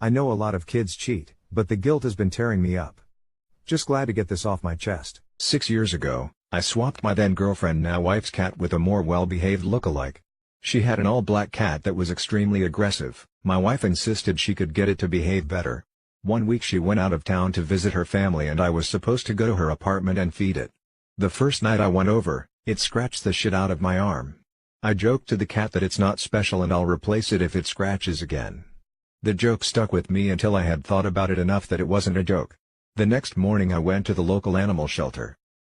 I know a lot of kids cheat, but the guilt has been tearing me up. Just glad to get this off my chest. 6 years ago, I swapped my then girlfriend now wife's cat with a more well-behaved look-alike. She had an all-black cat that was extremely aggressive. My wife insisted she could get it to behave better. One week she went out of town to visit her family and I was supposed to go to her apartment and feed it. The first night I went over, it scratched the shit out of my arm. I joked to the cat that it's not special and I'll replace it if it scratches again. The joke stuck with me until I had thought about it enough that it wasn't a joke. The next morning I went to the local animal shelter.